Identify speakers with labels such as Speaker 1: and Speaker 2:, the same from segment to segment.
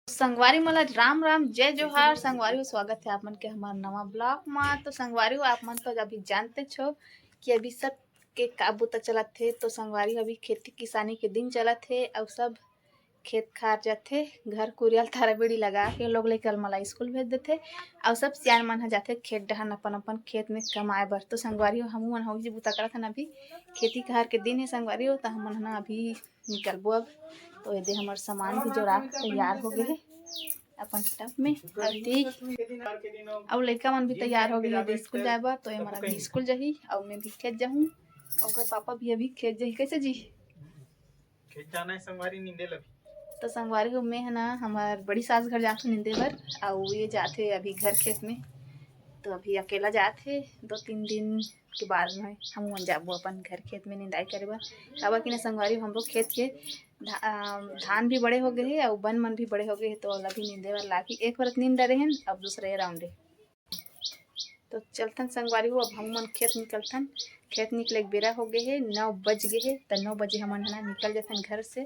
Speaker 1: संगवारी मला राम राम जय जोहार संगवारी स्वागत है आप मन के हमारे नवा ब्लॉग में। तो संगवारी आप मन तो अभी जानते छो कि अभी सब के काबू तक चलत थे। तो संगवारी अभी खेती किसानी के दिन चलत थे और सब खेत खार जाते घर कुरियल थारा बेड़ी लगा के लोग लेकर मला स्कूल भेज देते और सब सियान मन जाते खेत डहन अपन अपन खेत में कमाए बर। तो संगवारी हम मन हो जी बुता करत हन अभी खेती खार के दिन है संगवारी हो तो हम मन अभी निकलबो अब। तो ये हमार सामान भी जोड़ा तैयार हो गए है अपन टब में और लड़का मन भी तैयार हो गए स्कूल जाए बर। तो हमारा भी स्कूल जाही और मैं भी खेत जाऊँ और पापा भी अभी खेत जाही। कैसे जी
Speaker 2: खेत जाना है संगवारी नींदे लगी।
Speaker 1: तो संगवारी को मैं है ना हमार बड़ी सास घर जाते नींदे बर और ये जाते अभी घर खेत में। तो अभी अकेला जाते 2-3 दिन के बाद में हम जाबो अपन घर खेत में निंदाई करे बर। काबर कि ना संगवारी हम लोग खेत के धान भी बड़े हो गए हैं और बन मन भी बड़े हो गए हैं। तो अभी नींदे वाला लागी एक बार नींद रहे हैं अब दूसरे राउंडे। तो चलतन संगवारी हो अब हम मन खेत निकलतन। खेत निकले बेरा हो गए है 9 बज गए है। तो 9 बजे हम निकल जाते घर से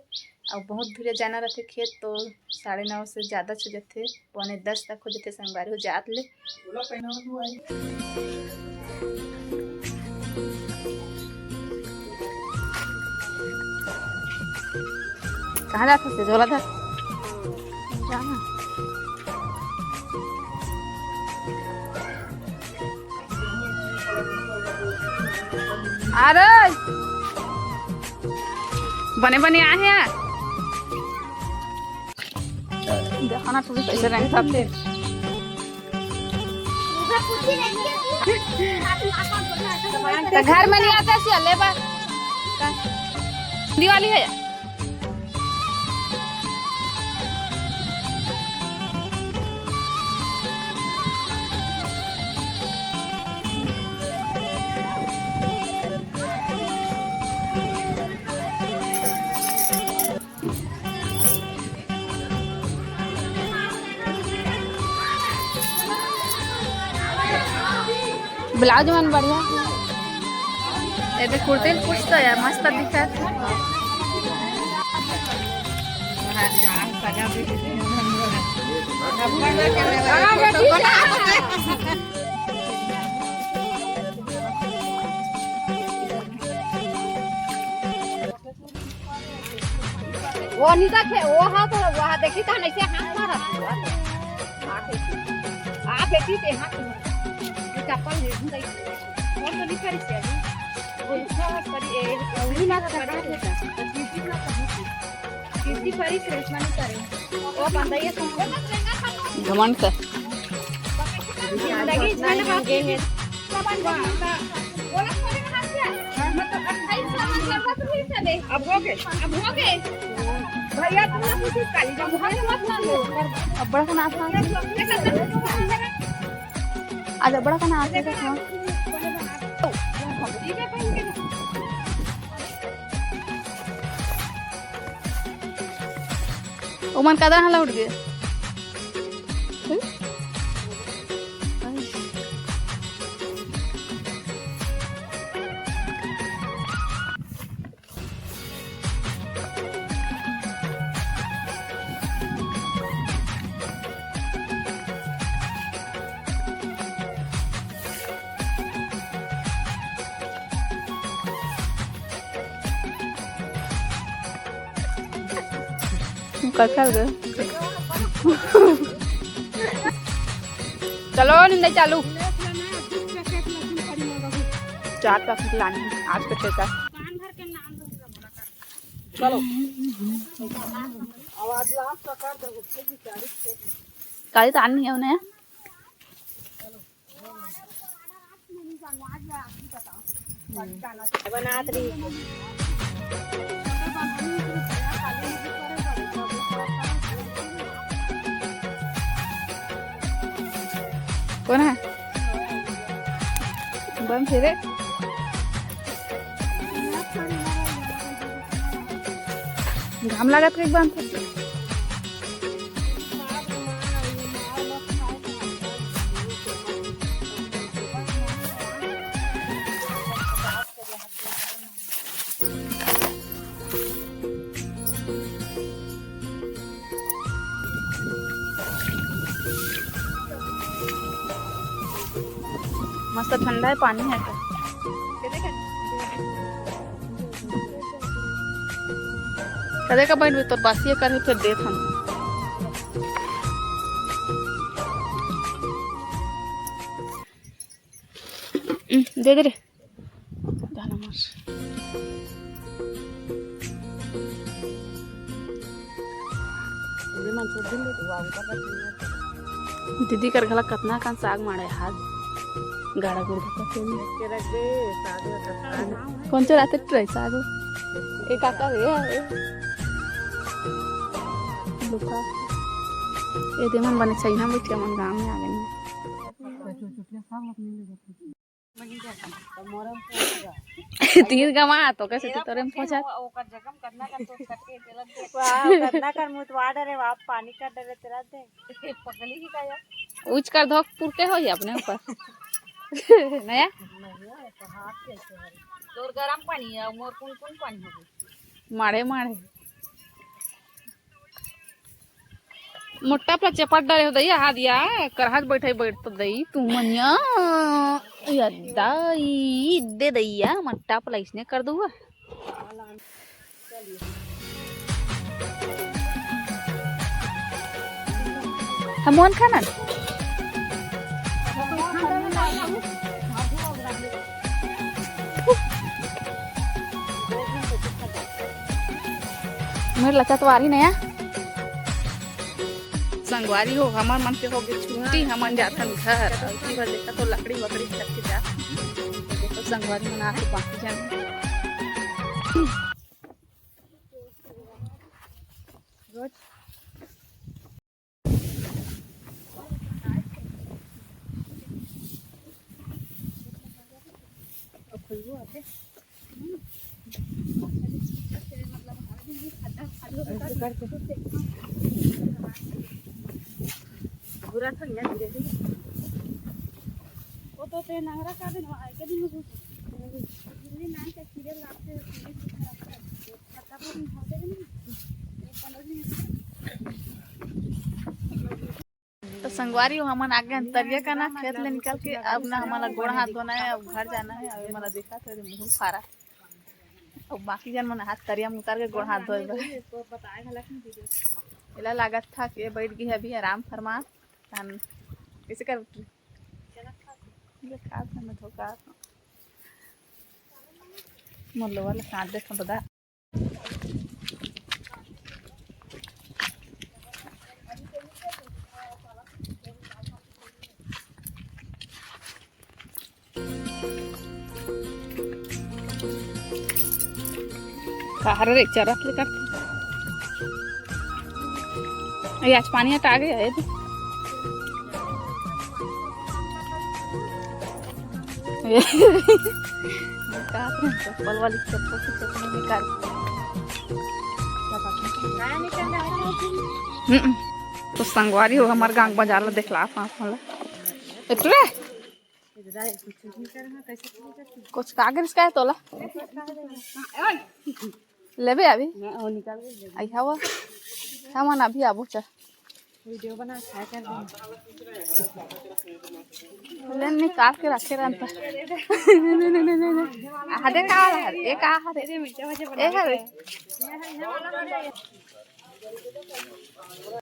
Speaker 1: और बहुत दूर जाना रहते खेत। तो 9:30 से ज़्यादा हो जाते 9:45 तक हो जाते संगवारी हो जात ले। कहाँ जाते थे झोला था जाना अरे बने बने आए हैं देखना थोड़ी कैसे रंग सबसे तो घर में नहीं आता सी ले बा दिवाली है ब्लाउज मन बढ़िया ये कुर्ते कुछ तो यार मस्त दिखा वो नहीं देखे वो हाँ तो वहाँ देखी था नहीं से हाथ मारा आँख देखी थे हाथ चप्पल नहीं और तो दिखा रही है वो सब पर ये उन्हीं ना कर किसी पर ही कृष्णा नहीं करे वो बंदा ये तुमको घमंड से जिंदगी में भागे है सब बंदा बोला थोड़ी हाथ से मतलब 28 साल जरूरत हुई से अब हो गए भैया तुमने पूछी काली जब भागे मत ना लो अब बड़ा का नाम आज बड़ा का नाम है देखो ओमन कदा हला उठ गए चलो निंदा चालू 4 पैकेट लाने आज का ठेका चलो काली तान नहीं है उन्हें बना कौन है बम फिरे घाम लागत के एकदम मस्त ठंडा है पानी है तो कदे का बैठ तो बासी कर फिर देत हम दे दे रे जाना मार दीदी कर घला कतना कान साग मारे हाथ गाड़ा गुड़ कौन से रात ट्राई साग एक काका रे दुखा ये दे मन बने चाहिए हम बैठे मन गांव में आ गए तीर गमा तो कैसे तोरे में पहुंचा
Speaker 3: ओकर जगम करना कर तो छटके तेलक दे वाह करना कर मुतवा डरे वाप पानी का डरे तेरा दे पगली ही का यार
Speaker 1: उच कर धोक पुरके हो अपने ऊपर नया
Speaker 3: तो हाथ कैसे है तोर गरम पानी है मोर कौन कौन पानी हो
Speaker 1: मारे मारे मोटा पर चपट डरे हो दैया हाथ या करहात बैठे बैठ तो दई तू मनिया यदाई दे दैया मट्टा पर इसने कर दूंगा हमोन खाना मेरे लचतवारी नया संगवारी हो हमार मन के हो गए छुट्टी हमन जाथन घर की बार देखा तो लकड़ी वकड़ी करके जा तो संगवारी मना के बाकी जन रोज खुशबू आते बुरा था या धीरे धीरे वो तो ते नंगरा का दिन आए के दिन में दिल्ली नाम के सीरियल लागते खाता पर खाते नहीं 15 दिन तो संगवारी हो हमन आगे अंतरिया का ना खेत ले निकल के अब ना हमारा गोड़ हाथ धोना है अब घर जाना है अब हमारा देखा तो मुंह फारा अब बाकी जन मन हाथ तरिया में उतार के गोड़ हाथ धोए तो बताए हला कि इला लागत था कि बैठ गई अभी आराम फरमा हम कैसे कर ये खा में धोखा मोलो वाला साथ देख बता कहाँ रे चरक ले करते आज पानी हटा गया है तो चप्पल वाली चप्पल से चप्पल निकाल तो संगवारी हो हमारे गांव बाजार ला देखला इतने कुछ कागज का है तोला लेबे अभी आई हवा सामान अभी आबू चा
Speaker 3: वीडियो बना खाया कर
Speaker 1: लेन निकाल के रखे रहता हदे का एक आ हदे ए हरे